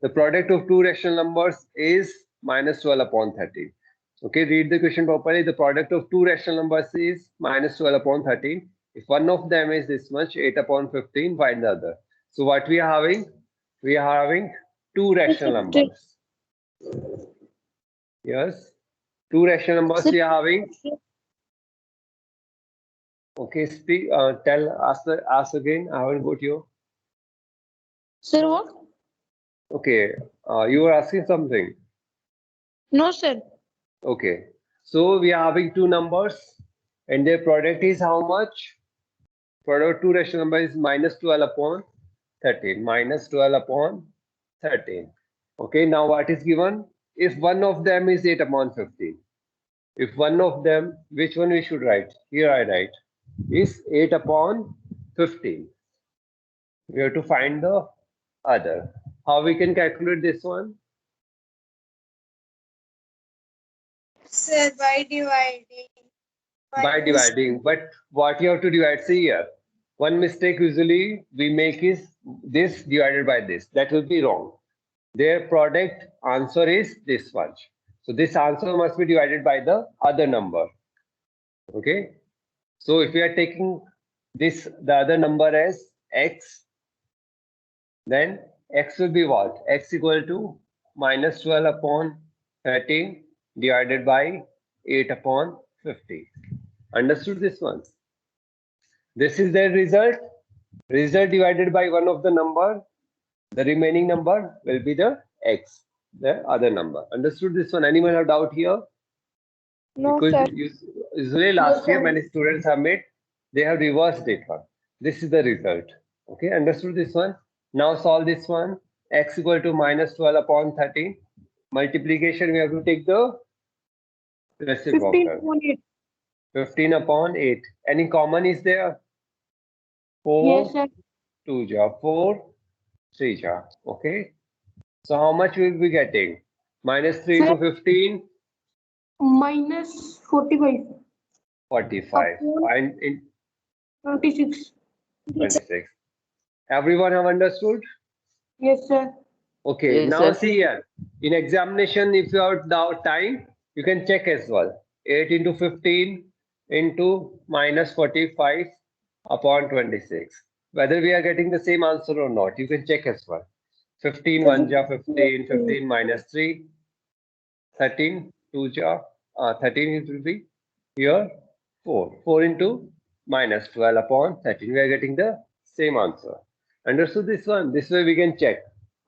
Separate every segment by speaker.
Speaker 1: The product of two rational numbers is minus 12 upon 13. Okay, read the question properly. The product of two rational numbers is minus 12 upon 13. If one of them is this much, 8 upon 15, find the other. So what we are having? We are having two rational numbers. Yes, two rational numbers we are having. Okay, speak. Ask again. I haven't got you.
Speaker 2: Sir, what?
Speaker 1: Okay, you were asking something.
Speaker 2: No, sir.
Speaker 1: Okay, so we are having two numbers, and their product is how much? Product of two rational number is minus 12 upon 13. Minus 12 upon 13. Okay, now what is given? If one of them is 8 upon 15. If one of them, which one we should write? Here I write, is 8 upon 15. We have to find the other. How we can calculate this one?
Speaker 3: Sir, by dividing.
Speaker 1: By dividing. But what you have to divide? See here. One mistake usually we make is this divided by this. That will be wrong. Their product answer is this much. So this answer must be divided by the other number. Okay. So if we are taking this, the other number as x, then x will be what? X equal to minus 12 upon 13 divided by 8 upon 50. Understood this one? This is the result. Result divided by one of the number. The remaining number will be the x, the other number. Understood this one? Anyone have doubt here?
Speaker 2: No,
Speaker 1: Because
Speaker 2: sir.
Speaker 1: usually last year many students have made, they have reversed it one. This is the result. Okay, understood this one? Now solve this one. X equal to minus 12 upon 13. Multiplication, we have to take the
Speaker 2: 15
Speaker 1: reciprocal.
Speaker 2: upon 8.
Speaker 1: 15 upon 8. Any common is there? 4,
Speaker 2: Yes, sir.
Speaker 1: 2 ja, 4, 3 ja. Okay. So how much will we be getting? Minus 3 into 15,
Speaker 2: Minus 45.
Speaker 1: 45. And in
Speaker 2: 26.
Speaker 1: 26. Everyone have understood?
Speaker 2: Yes, sir.
Speaker 1: Okay,
Speaker 4: Yes,
Speaker 1: now
Speaker 4: sir.
Speaker 1: see here. In examination, if you have doubt time, you can check as well. 8 into 15 into minus 45 upon 26. Whether we are getting the same answer or not, you can check as well. 15 1 ja 15, 15 minus 3, 13 2 ja, 13 it will be here 4. 4 into minus 12 upon 13. We are getting the same answer. Understood this one? This way we can check.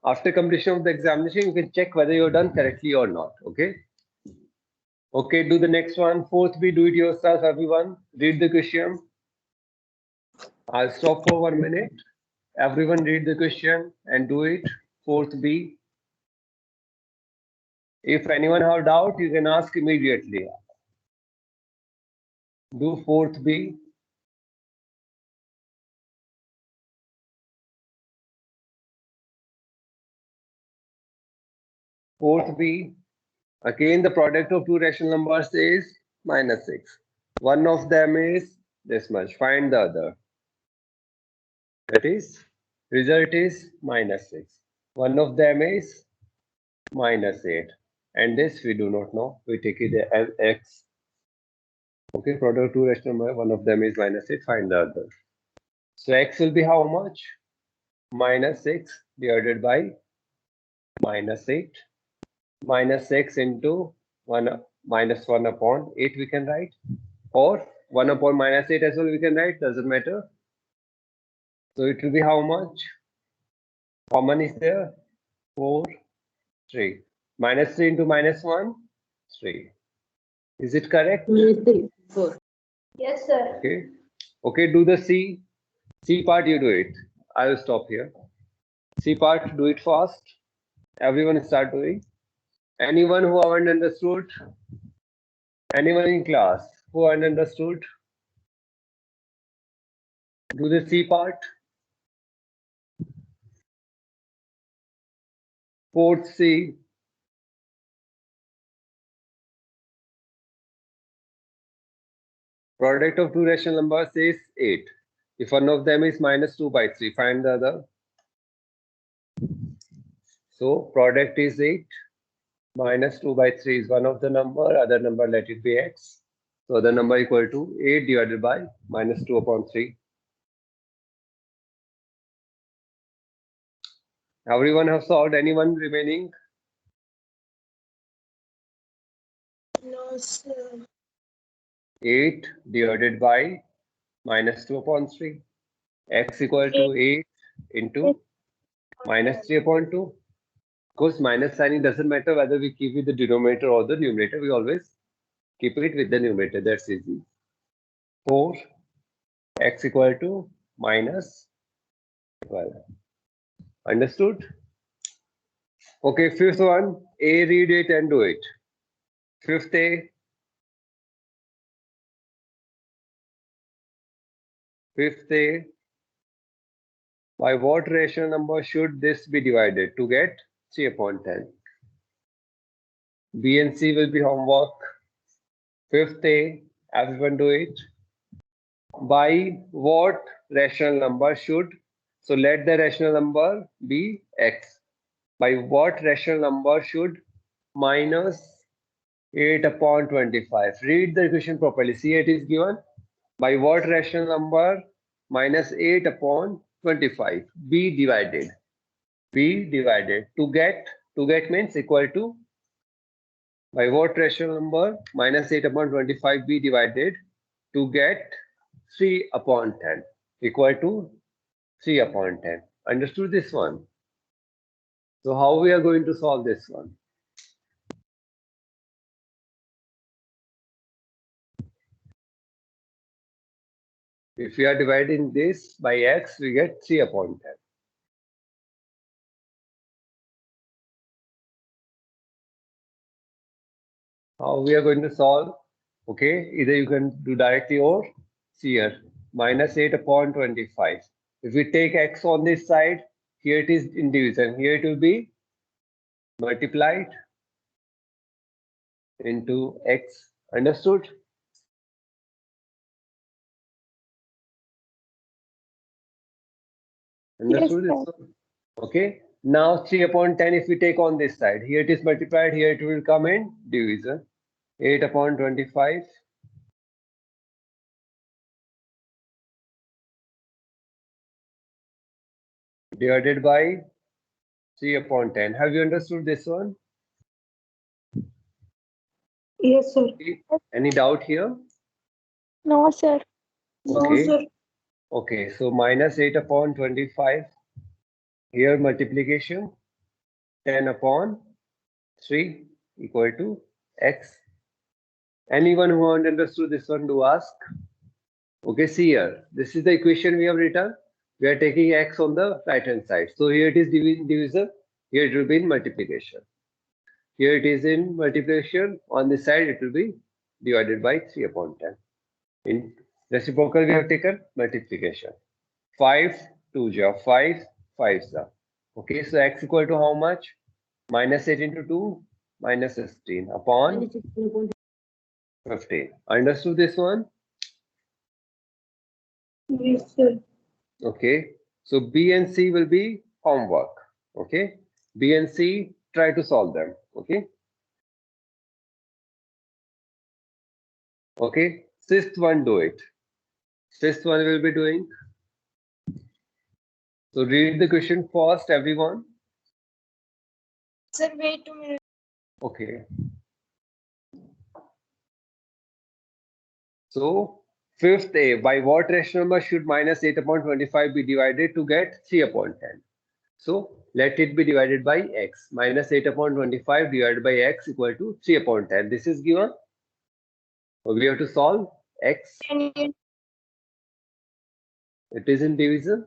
Speaker 1: After completion of the examination, you can check whether you're done correctly or not. Okay. Okay, do the next one. Fourth B, do it yourself, everyone. Read the question. I'll stop for 1 minute. Everyone read the question and do it. Fourth B. If anyone have doubt, you can ask immediately. Do fourth B. Fourth B. Again, the product of two rational numbers is minus 6. One of them is this much. Find the other. That is, result is minus 6. One of them is minus 8. And this we do not know. We take it as x. Okay, product of two rational number. One of them is minus 8. Find the other. So x will be how much? Minus 6 divided by minus 8. Minus 6 into 1 minus 1 upon 8 we can write. Or 1 upon minus 8 as well we can write. Doesn't matter. So it will be how much? Common is there? 4, 3. Minus 3 into minus 1? 3. Is it correct?
Speaker 4: 4.
Speaker 3: Yes, sir.
Speaker 1: Okay. Okay, do the C. C part you do it. I will stop here. C part, do it fast. Everyone start doing. Anyone who haven't understood? Anyone in class who haven't understood? Do the C part. Fourth C. Product of two rational numbers is 8. If one of them is minus 2 by 3, find the other. So product is 8. Minus 2 by 3 is one of the number. Other number, let it be x. So the number equal to 8 divided by minus 2 upon 3. Everyone have solved? Anyone remaining?
Speaker 3: No, sir.
Speaker 1: 8 divided by minus 2 upon 3. X equal to 8 into minus 3 upon 2. Of course, minus sign, it doesn't matter whether we keep with the denominator or the numerator. We always keep it with the numerator. That's easy. 4. X equal to minus 12. Understood? Okay, fifth one. A, read it and do it. Fifth A. Fifth A. By what rational number should this be divided to get 3 upon 10? B and C will be homework. Fifth A. Everyone do it. By what rational number should, so let the rational number be x. By what rational number should minus 8 upon 25? Read the equation properly. See, it is given. By what rational number minus 8 upon 25 be divided? Be divided. To get means equal to, by what rational number minus 8 upon 25 be divided to get 3 upon 10 equal to 3 upon 10. Understood this one? So how we are going to solve this one? If we are dividing this by x, we get 3 upon 10. How we are going to solve? Okay, either you can do directly or see here, minus 8 upon 25. If we take x on this side, here it is in division, here it will be multiplied into x. Understood? Understood
Speaker 2: Yes,
Speaker 1: this one? Okay. Now 3 upon 10, if we take on this side, here it is multiplied, here it will come in division. 8 upon 25 divided by 3 upon 10. Have you understood this one?
Speaker 2: Yes, sir.
Speaker 1: Any doubt here?
Speaker 2: No, sir. No,
Speaker 1: Okay.
Speaker 2: sir.
Speaker 1: Okay, so minus 8 upon 25. Here multiplication 10 upon 3 equal to x. Anyone who understood this one, do ask. Okay, see here. This is the equation we have written. We are taking x on the right hand side. So here it is division. Here it will be in multiplication. Here it is in multiplication. On this side it will be divided by 3 upon 10. In reciprocal we have taken multiplication. 5 2 ja 5 5 ja. Okay, so x equal to how much? Minus 8 into 2 minus 16 upon 15. Understood this one?
Speaker 2: Yes, sir.
Speaker 1: Okay, so B and C will be homework. Okay, B and C, try to solve them. Okay. Okay, sixth one, do it. Sixth one will be doing. So read the question first, everyone.
Speaker 3: Sir, wait a minute.
Speaker 1: Okay. So fifth A, by what rational number should minus 8 upon 25 be divided to get 3 upon 10? So let it be divided by x. Minus 8 upon 25 divided by x equal to 3 upon 10. This is given. So we have to solve x. It is in division.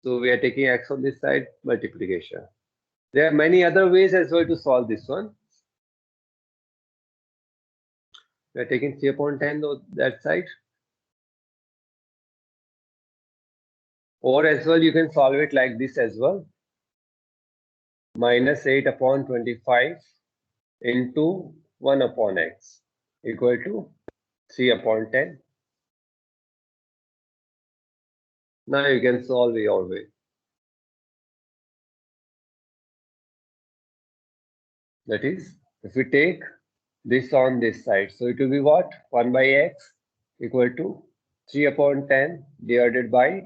Speaker 1: So we are taking x on this side, multiplication. There are many other ways as well to solve this one. We are taking 3 upon 10 on that side. Or as well, you can solve it like this as well. Minus 8 upon 25 into 1 upon x equal to 3 upon 10. Now you can solve your way. That is, if we take this on this side, so it will be what? 1 by x equal to 3 upon 10 divided by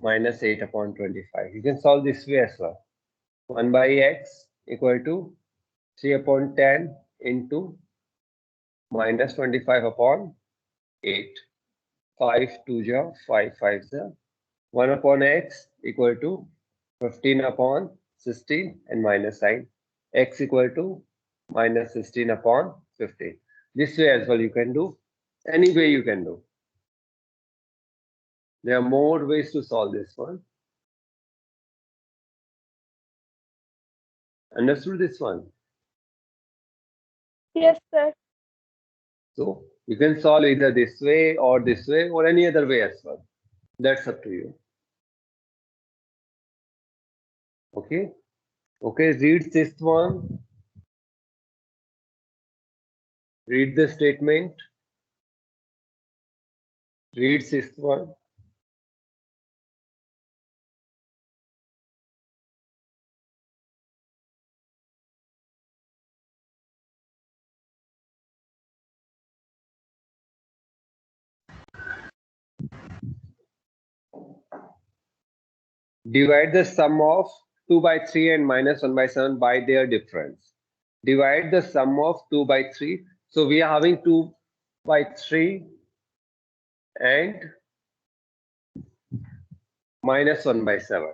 Speaker 1: minus 8 upon 25. You can solve this way as well. 1 by x equal to 3 upon 10 into minus 25 upon 8. 5 2 5 5 1 upon x equal to 15 upon 16 and minus sign. X equal to minus 16 upon 15. This way as well you can do. Any way you can do. There are more ways to solve this one. Understood this one?
Speaker 2: Yes, sir.
Speaker 1: So you can solve either this way or any other way as well. That's up to you. Okay. Okay, read this one. Read the statement. Read this one. Divide the sum of 2 by 3 and minus 1 by 7 by their difference. Divide the sum of 2 by 3. So we are having 2 by 3 and minus 1 by 7.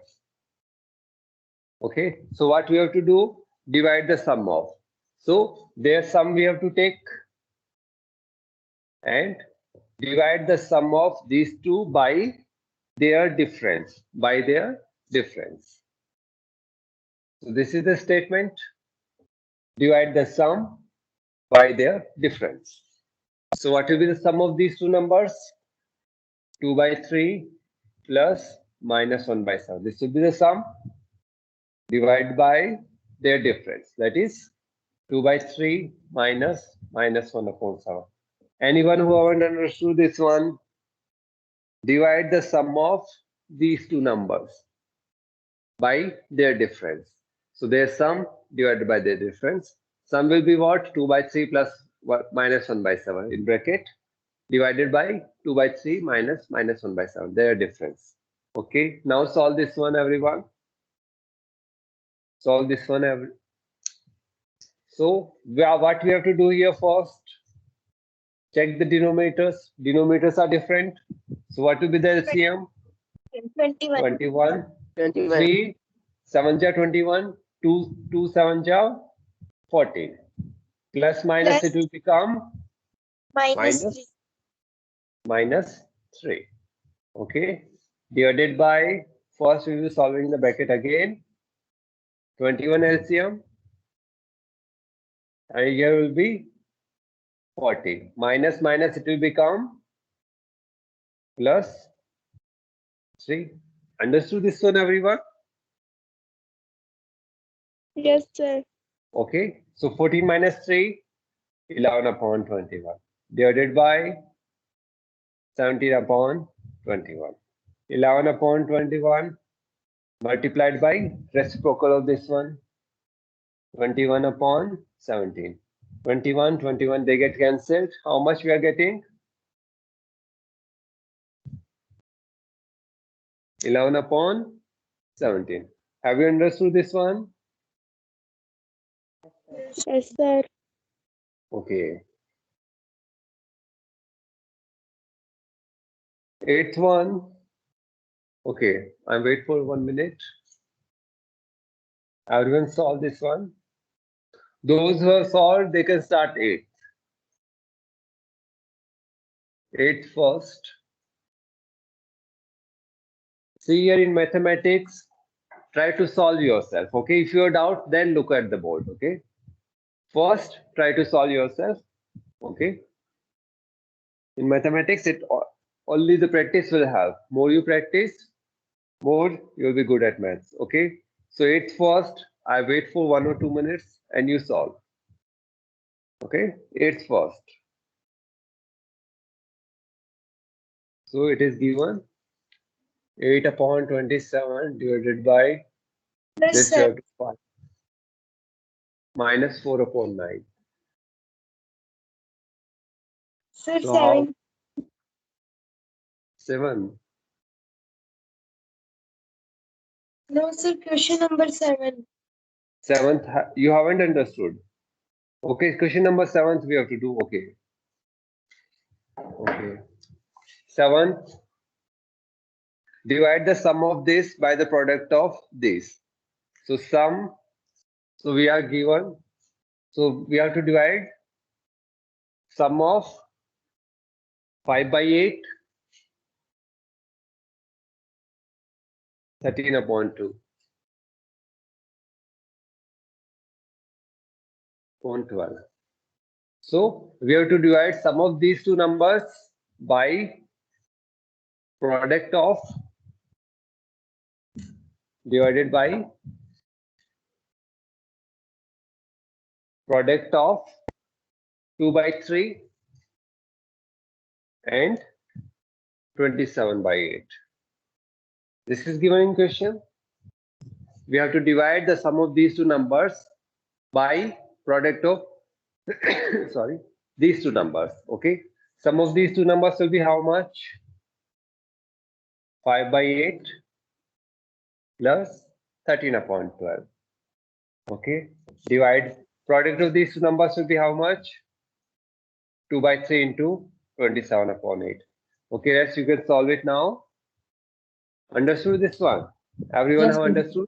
Speaker 1: Okay, so what we have to do? Divide the sum of. So their sum we have to take and divide the sum of these two by their difference. By their difference. So this is the statement. Divide the sum by their difference. So what will be the sum of these two numbers? 2 by 3 plus minus 1 by 7. This will be the sum. Divide by their difference. That is 2 by 3 minus 1 upon 7. Anyone who haven't understood this one? Divide the sum of these two numbers by their difference. So their sum divided by their difference. Sum will be what? 2 by 3 plus minus 1 by 7 in bracket divided by 2 by 3 minus 1 by 7. Their difference. Okay. Now solve this one, everyone. Solve this one. So what we have to do here first? Check the denominators. Denominators are different. So what will be the LCM?
Speaker 3: 21.
Speaker 1: 21. 3 7 ja 21. 2 7 ja 14. Plus minus
Speaker 3: Plus
Speaker 1: it will become
Speaker 3: minus 3.
Speaker 1: minus 3. Okay. Divided by, first we will be solving the bracket again. 21 LCM. And here will be 40. Minus it will become plus 3. Understood this one, everyone?
Speaker 2: Yes, sir.
Speaker 1: Okay. So 14 minus 3, 11 upon 21. Divided by 17 upon 21. 11 upon 21 multiplied by reciprocal of this one. 21 upon 17. 21, they get cancelled. How much we are getting? 11 upon 17. Have you understood this one?
Speaker 2: Yes, sir.
Speaker 1: Okay. 8th one. Okay, I'm wait for 1 minute. Everyone solve this one. Those who have solved, they can start 8th. 8th first. See here in mathematics, try to solve yourself. Okay, if you are doubt, then look at the board. Okay. First, try to solve yourself. Okay. In mathematics, only the practice will help. More you practice, more you'll be good at maths. Okay. So 8th first, I wait for 1 or 2 minutes and you solve. Okay. 8th first. So it is given 8 upon 27 divided by
Speaker 3: Yes,
Speaker 1: this
Speaker 3: sir.
Speaker 1: you have to find. minus 4 upon 9.
Speaker 3: Sir,
Speaker 1: So how?
Speaker 3: 7.
Speaker 1: 7.
Speaker 3: No, sir, question number 7.
Speaker 1: 7th, you haven't understood. Okay, question number 7th we have to do. Okay. Okay. 7th, divide the sum of this by the product of this. So sum, so we are given, so we have to divide sum of 5 by 8, 13 upon 2. Upon 12. So we have to divide sum of these two numbers by product of divided by product of 2 by 3 and 27 by 8. This is given in question. We have to divide the sum of these two numbers by product of sorry, these two numbers. Okay, sum of these two numbers will be how much? 5 by 8 plus 13 upon 12. Okay, divide product of these two numbers will be how much? 2 by 3 into 27 upon 8. Okay, let's you can solve it now. Understood this one? Everyone
Speaker 4: Yes,
Speaker 1: have
Speaker 4: sir.
Speaker 1: understood?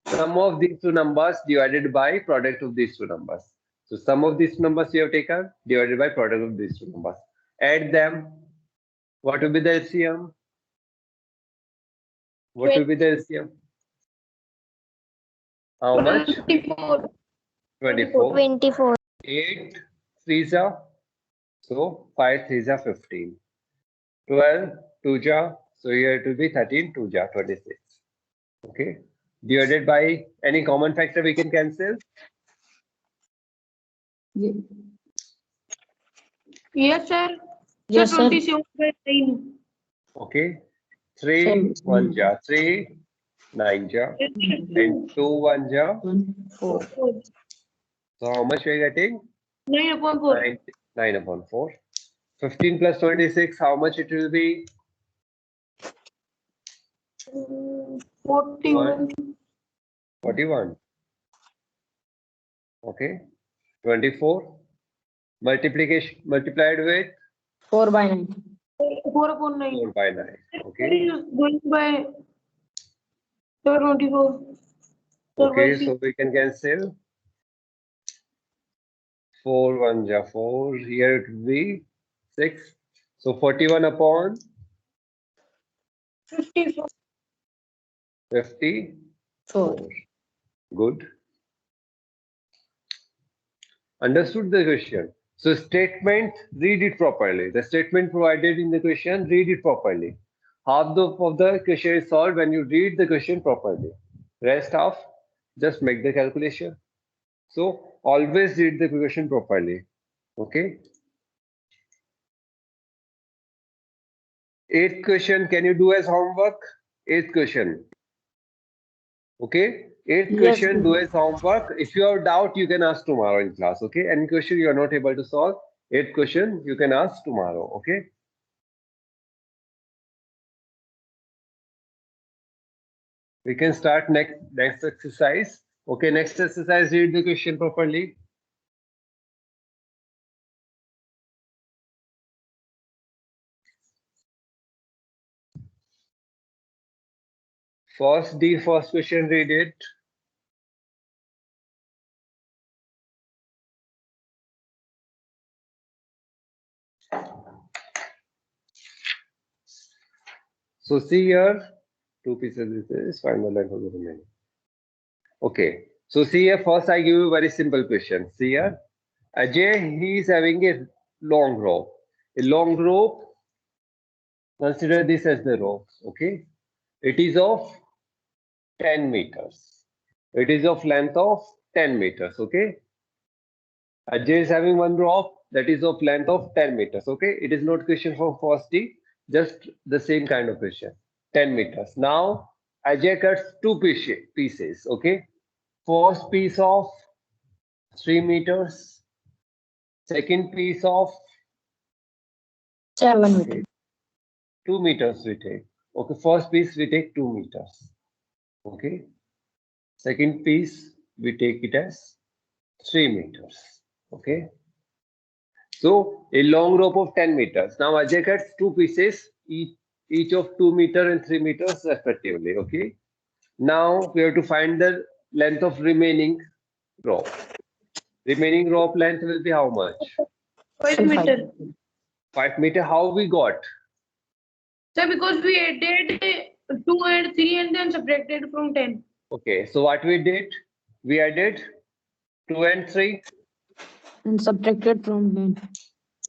Speaker 1: Sum of these two numbers divided by product of these two numbers. So sum of these numbers you have taken divided by product of these two numbers. Add them. What will be the LCM? What will be the LCM? How much?
Speaker 2: 24.
Speaker 1: 24.
Speaker 3: 24.
Speaker 1: 8 3s are, so 5 3s are 15. 12 2 ja, so here it will be 13 2 ja 26. Okay, divided by any common factor we can cancel.
Speaker 2: Yes, sir.
Speaker 4: Yes,
Speaker 2: Sir,
Speaker 4: sir.
Speaker 2: 27 by 9.
Speaker 1: Okay, 3 1 ja 3 9 ja and 2 1 ja 4. So how much we are getting?
Speaker 2: 9 upon 4.
Speaker 1: 9 upon 4. 15 plus 26, how much it will be?
Speaker 2: 41.
Speaker 1: 41. Okay. 24. Multiplication multiplied with
Speaker 4: 4 by 9.
Speaker 2: 4 upon 9.
Speaker 1: 4 by 9. Okay.
Speaker 2: Going by 24.
Speaker 1: Okay, so we can cancel 4 1 ja 4. Here it will be 6. So 41 upon
Speaker 2: 54.
Speaker 1: 54.
Speaker 4: 4.
Speaker 1: Good. Understood the question. So statement, read it properly. The statement provided in the question, read it properly. Half of the question is solved when you read the question properly. Rest half, just make the calculation. So always read the question properly. Okay. 8th question, can you do as homework? 8th question. Okay. 8th
Speaker 4: Yes,
Speaker 1: question,
Speaker 4: sir.
Speaker 1: do as homework. If you have doubt, you can ask tomorrow in class. Okay. Any question you are not able to solve, 8th question, you can ask tomorrow. Okay. We can start next exercise. Okay, next exercise, read the question properly. First question, read it. So see here, two pieces is find the length of the remaining. Okay, so see here, first I give you a very simple question. See here, Ajay, he is having a long rope. A long rope, consider this as the rope, okay? It is of 10 meters. It is of length of 10 meters, okay? Ajay is having one rope that is of length of 10 meters, okay? It is not question for first D, just the same kind of question, 10 meters. Now, Ajay cuts two pieces, okay? First piece of 3 meters. Second piece of
Speaker 4: 7 meters.
Speaker 1: 2 meters we take. Okay, first piece we take 2 meters. Okay. Second piece we take it as 3 meters. Okay. So a long rope of 10 meters. Now Ajay cuts two pieces, each of 2 meter and 3 meters respectively. Okay. Now we have to find the length of remaining rope. Remaining rope length will be how much?
Speaker 2: 5 meter.
Speaker 1: 5 meter. How we got?
Speaker 2: Sir, because we added 2 and 3 and then subtracted from 10.
Speaker 1: Okay. So what we did? We added 2 and 3.
Speaker 4: And subtracted from 10.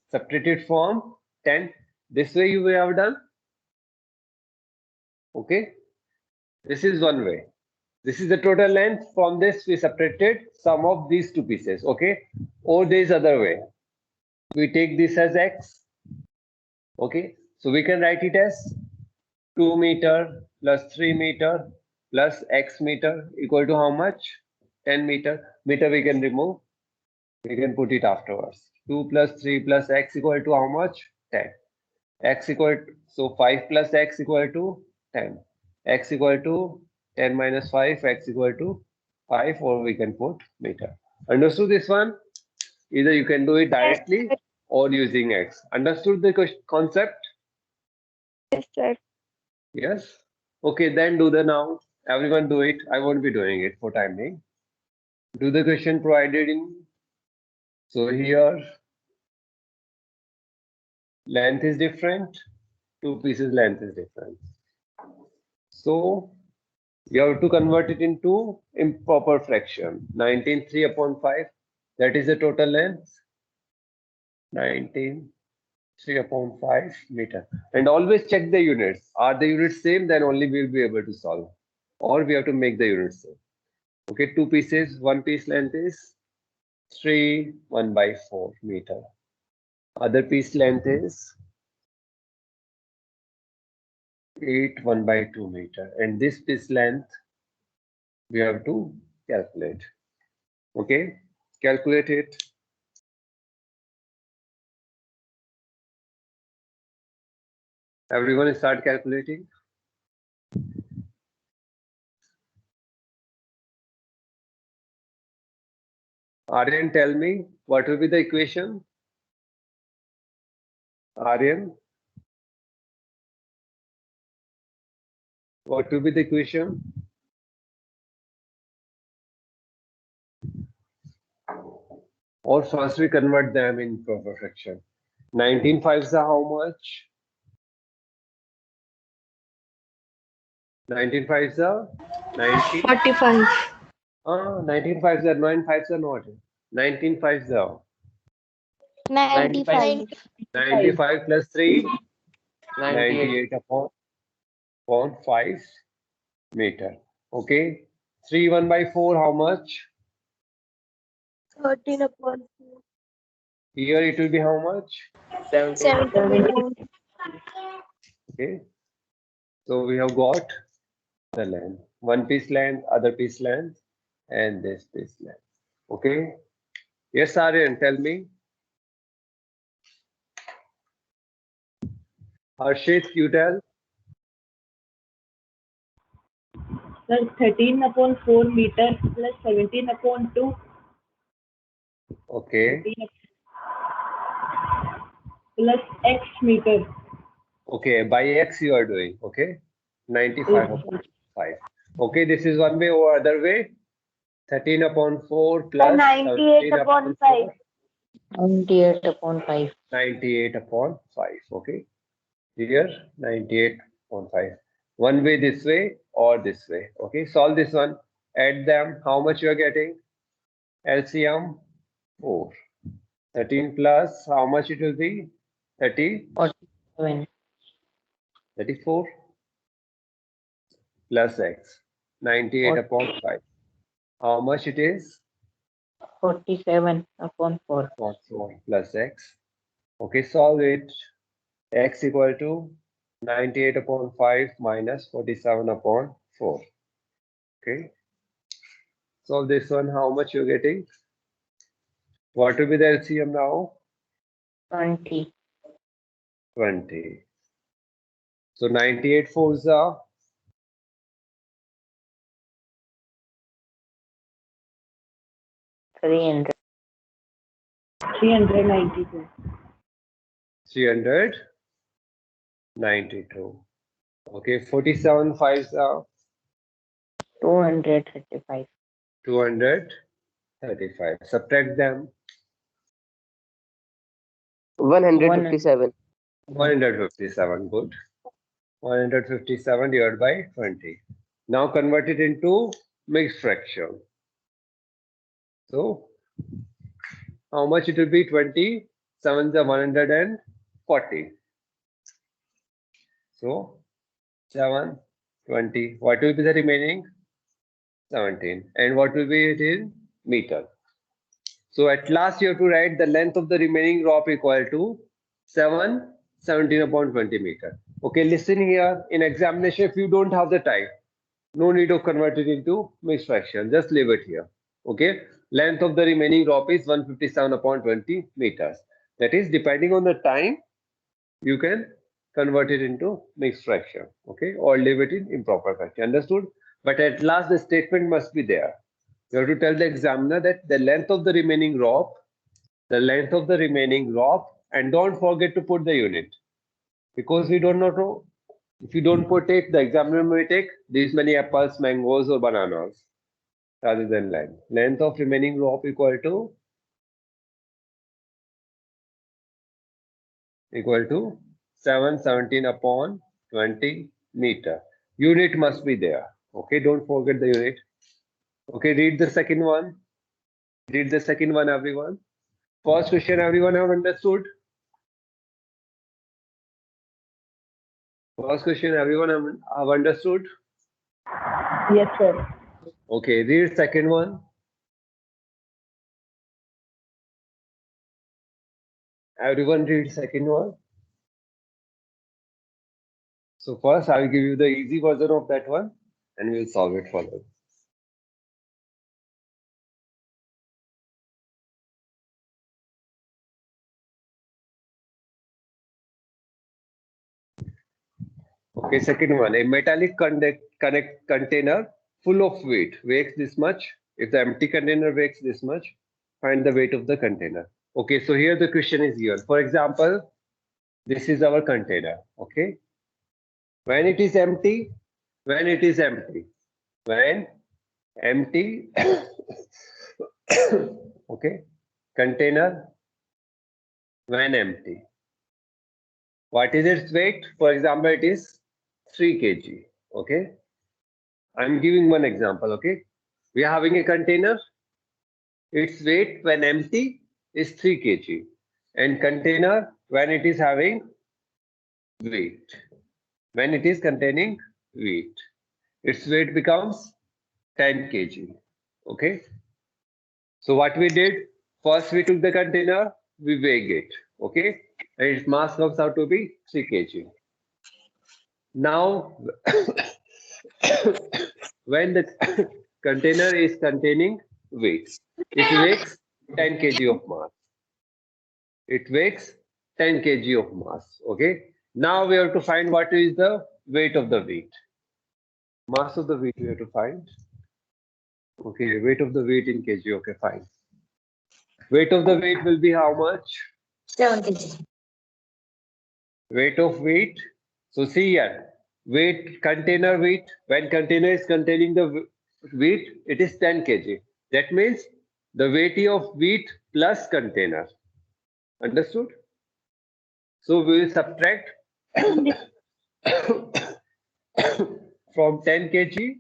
Speaker 1: Subtracted from 10. This way you have done. Okay. This is one way. This is the total length. From this we subtracted sum of these two pieces. Okay. Or there is other way. We take this as x. Okay. So we can write it as 2 meter plus 3 meter plus x meter equal to how much? 10 meter. Meter we can remove. We can put it afterwards. 2 plus 3 plus x equal to how much? 10. X equal to, so 5 plus x equal to 10. X equal to 10 minus 5, x equal to 5, or we can put meter. Understood this one? Either you can do it directly or using x. Understood the concept?
Speaker 3: Yes, sir.
Speaker 1: Yes? Okay, then do the now. Everyone do it. I won't be doing it for time being. Do the question provided in. So here, length is different. Two pieces length is different. So you have to convert it into improper fraction. 19.3 upon 5. That is the total length. 19.3 upon 5 meter. And always check the units. Are the units same? Then only we will be able to solve. Or we have to make the units same. Okay, two pieces. One piece length is 3 1/4 meter. Other piece length is 8 1/2 meter. And this piece length we have to calculate. Okay, calculate it. Everyone start calculating. Aryan, tell me what will be the equation? Aryan, what will be the equation? Or first we convert them in proper fraction. 19 fives are how much? 19 fives are 90.
Speaker 3: 45.
Speaker 1: 19 fives are 9 fives are not. 19 fives are
Speaker 3: 95.
Speaker 1: 95 plus 3,
Speaker 5: 98.
Speaker 1: 98 upon 5 meter. Okay. 3 1/4, how much?
Speaker 3: 13 upon 4.
Speaker 1: Here it will be how much?
Speaker 3: 17.
Speaker 1: Okay. So we have got the length. One piece length, other piece length, and this piece length. Okay. Yes, Aryan, tell me. Harshit, you tell.
Speaker 6: Sir, 13 upon 4 meter plus 17 upon 2.
Speaker 1: Okay.
Speaker 6: 13 plus x meter.
Speaker 1: Okay, by x you are doing. Okay. 95 upon 5. Okay, this is one way or other way. 13 upon 4 plus
Speaker 3: 98
Speaker 1: 17
Speaker 3: upon
Speaker 1: 4,
Speaker 4: 98 upon 5.
Speaker 1: 98 upon 5. Okay. Here 98 upon 5. One way this way or this way. Okay. Solve this one. Add them. How much you are getting? LCM 4. 13 plus how much it will be? 30.
Speaker 4: 47.
Speaker 1: 34 plus x. 98 upon 5. How much it is?
Speaker 4: 47 upon 4.
Speaker 1: 4 plus x. Okay, solve it. X equal to 98 upon 5 minus 47 upon 4. Okay. Solve this one. How much you're getting? What will be the LCM now?
Speaker 4: 20.
Speaker 1: 20. So 98 fours are
Speaker 4: 300.
Speaker 6: 392.
Speaker 1: 392. Okay, 47 fives are
Speaker 4: 235.
Speaker 1: 235. Subtract them.
Speaker 5: 157.
Speaker 1: 157. Good. 157 divided by 20. Now convert it into mixed fraction. So how much it will be? 20. 7 is 140. So 7, 20. What will be the remaining? 17. And what will be it in meter? So at last you have to write the length of the remaining rope equal to 17 upon 20 meter. Okay, listen here. In examination, if you don't have the time, no need of convert it into mixed fraction. Just leave it here. Okay, length of the remaining rope is 157 upon 20 meters. That is, depending on the time, you can convert it into mixed fraction. Okay, or leave it in improper fraction. Understood? But at last, the statement must be there. You have to tell the examiner that the length of the remaining rope, and don't forget to put the unit, because we don't know. If you don't put it, the examiner may take these many apples, mangoes, or bananas rather than length. Length of remaining rope equal to 717 upon 20 meter. Unit must be there. Okay, don't forget the unit. Okay, read the second one. Read the second one, everyone. First question, everyone have understood? First question, everyone have understood?
Speaker 6: Yes, sir.
Speaker 1: Okay, read second one. Everyone read second one. So first, I will give you the easy version of that one, and we will solve it for them. Okay, second one. A metallic container full of weight weighs this much. If the empty container weighs this much, find the weight of the container. Okay, so here the question is given. For example, this is our container. Okay, when it is empty, when empty, okay, container when empty. What is its weight? For example, it is 3 kg. Okay, I'm giving one example. Okay, we are having a container. Its weight when empty is 3 kg, and container when it is having weight, when it is containing weight, its weight becomes 10 kg. Okay, so what we did, first we took the container, we weighed it. Okay, and its mass works out to be 3 kg. Now when the container is containing weight, it weighs 10 kg of mass. It weighs 10 kg of mass. Okay, now we have to find what is the weight of the weight. Mass of the weight we have to find. Okay, weight of the weight in kg. Okay, fine. Weight of the weight will be how much?
Speaker 3: 7 kg.
Speaker 1: Weight of weight. So see here, weight, container weight. When container is containing the weight, it is 10 kg. That means the weight of weight plus container. Understood? So we will subtract from 10 kg,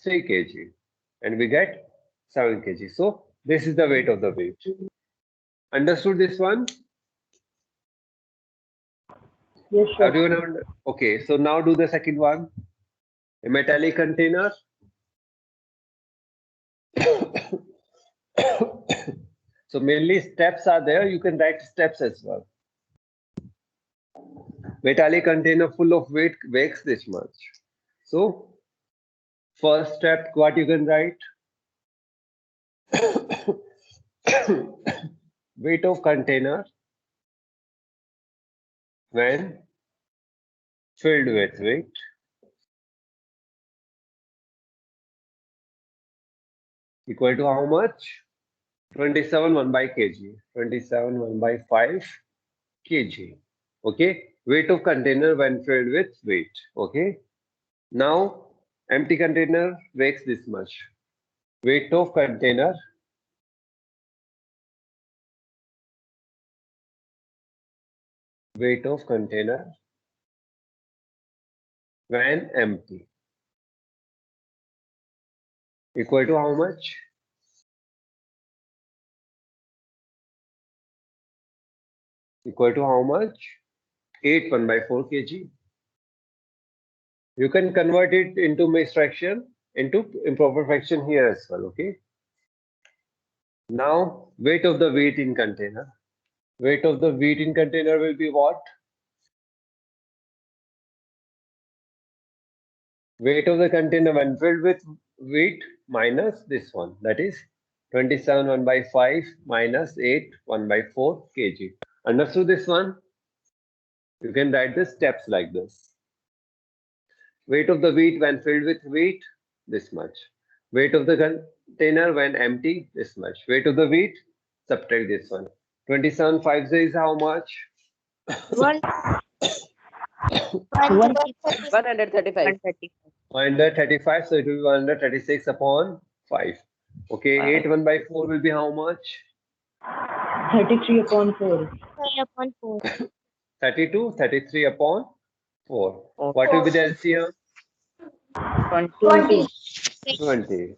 Speaker 1: 3 kg, and we get 7 kg. So this is the weight of the weight. Understood this one?
Speaker 6: Yes, sir.
Speaker 1: Everyone, okay, so now do the second one. A metallic container. So mainly steps are there. You can write steps as well. Metallic container full of weight weighs this much. So first step, what you can write? weight of container when filled with weight equal to how much? 27 1 by kg. 27 1 by 5 kg. Okay. Weight of container when filled with weight. Okay. Now empty container weighs this much. Weight of container when empty equal to how much? Equal to how much? 8 1 by 4 kg. You can convert it into mixed fraction into improper fraction here as well. Okay. Now weight of the wheat in container. Weight of the wheat in container will be what? Weight of the container when filled with wheat minus this one, that is 27 1 by 5 minus 8 1 by 4 kg. Understood this one? You can write the steps like this. Weight of the wheat when filled with wheat, this much. Weight of the container when empty, this much. Weight of the wheat, subtract this one. 27 5 is how much?
Speaker 5: 135.
Speaker 1: 135, so it will be 136 upon 5. Okay, 8 1 by 4 will be how much?
Speaker 6: 33 upon 4.
Speaker 1: 32, 33 upon 4. What will be the LCM?
Speaker 4: 20.
Speaker 1: 20.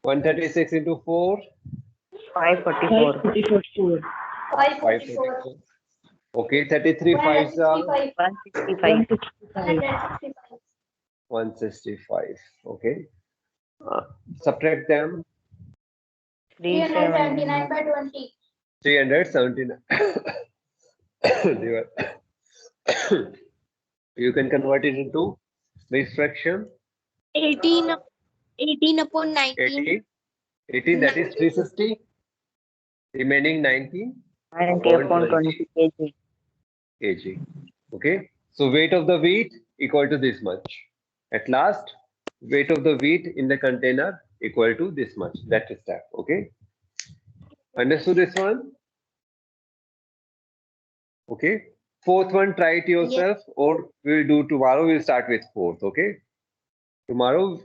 Speaker 1: 136 into 4,
Speaker 4: 544.
Speaker 6: 544.
Speaker 1: 544. Okay, 33 5s are
Speaker 4: 165.
Speaker 1: 165. Okay. Subtract them.
Speaker 4: 379.
Speaker 1: 379. You can convert it into mixed fraction.
Speaker 3: 18 upon 19.
Speaker 1: 18, that is 360. Remaining 19
Speaker 4: 90 upon 20 kg.
Speaker 1: kg. Okay. So weight of the wheat equal to this much. At last, weight of the wheat in the container equal to this much. That is that. Okay. Understood this one? Okay. Fourth one, try it yourself, or we'll do tomorrow. We'll start with fourth. Okay. Tomorrow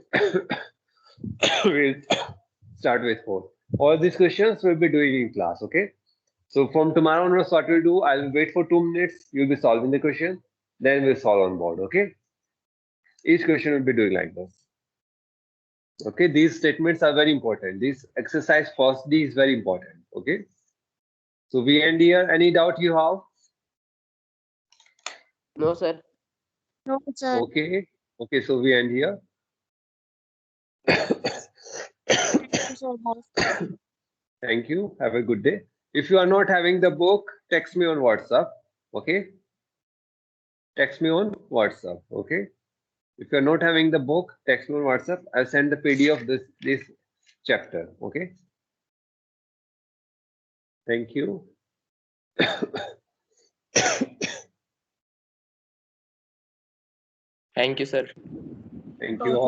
Speaker 1: we'll start with fourth. All these questions we'll be doing in class. Okay. So from tomorrow onwards, what we'll do, I'll wait for 2 minutes. You'll be solving the question. Then we'll solve on board. Okay. Each question will be doing like this. Okay. These statements are very important. This exercise first D is very important. Okay. So we end here. Any doubt you have?
Speaker 5: No, sir.
Speaker 3: No, sir.
Speaker 1: Okay. Okay. So we end here. Thank you. Have a good day. If you are not having the book, text me on WhatsApp. Okay. Text me on WhatsApp. Okay. If you are not having the book, text me on WhatsApp. I'll send the PDF of this chapter. Okay. Thank you.
Speaker 7: Thank you, sir.
Speaker 1: Thank you all.